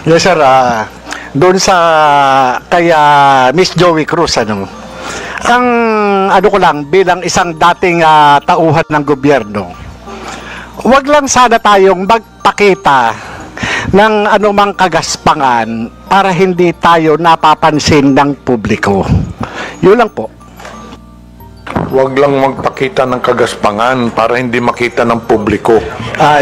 Yes, sir. Doon sa kaya Miss Joey Cruz, ang ano ko lang, bilang isang dating tauhan ng gobyerno, wag lang sana tayong magpakita ng anumang kagaspangan para hindi tayo napapansin ng publiko. Yun lang po. Huwag lang magpakita ng kagaspangan para hindi makita ng publiko.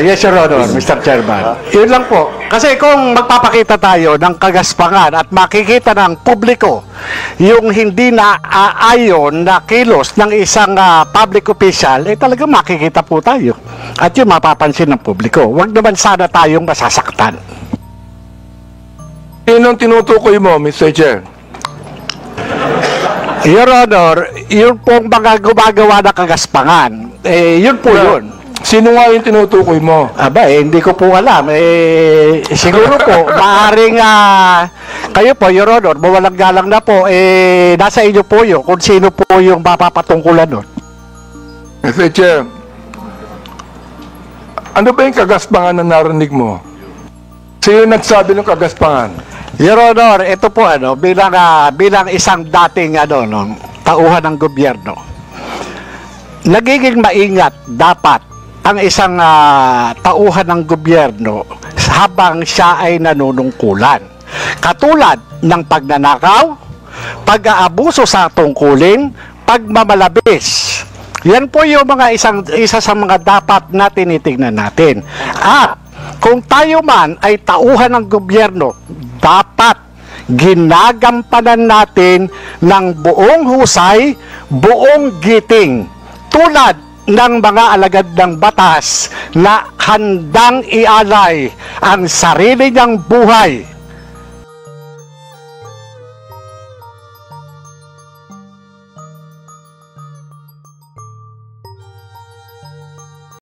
Yes, Your Honor, Mr. Chairman. Yun lang po. Kasi kung magpapakita tayo ng kagaspangan at makikita ng publiko yung hindi na aayon na kilos ng isang public official, talagang makikita po tayo. At yun mapapansin ng publiko. Huwag naman sana tayong masasaktan. Sinong tinutukoy mo, Mr. Chair? Your Honor, yun pong mga gumagawa ng kagaspangan, yun po yun. Sino nga yung tinutukoy mo? Hindi ko po alam. Siguro po, maaaring kayo po, Your Honor, mawalang galang na po, nasa inyo po yun, kung sino po yung mapapatungkulan nun. Mr. Chair, ano ba yung kagaspangan na narinig mo? Sino nagsabi ng kagaspangan? Your Honor, ito po bilang isang dating tauhan ng gobyerno. Nagiging maingat dapat ang isang tauhan ng gobyerno habang siya ay nanunungkulan. Katulad ng pagnanakaw, pag-aabuso sa tungkulin, pagmamalabis. Yan po yung isa sa mga dapat na tinitingnan natin. At kung tayo man ay tauhan ng gobyerno, dapat ginagampanan natin ng buong husay, buong giting, tulad ng mga alagad ng batas na handang ialay ang sarili niyang buhay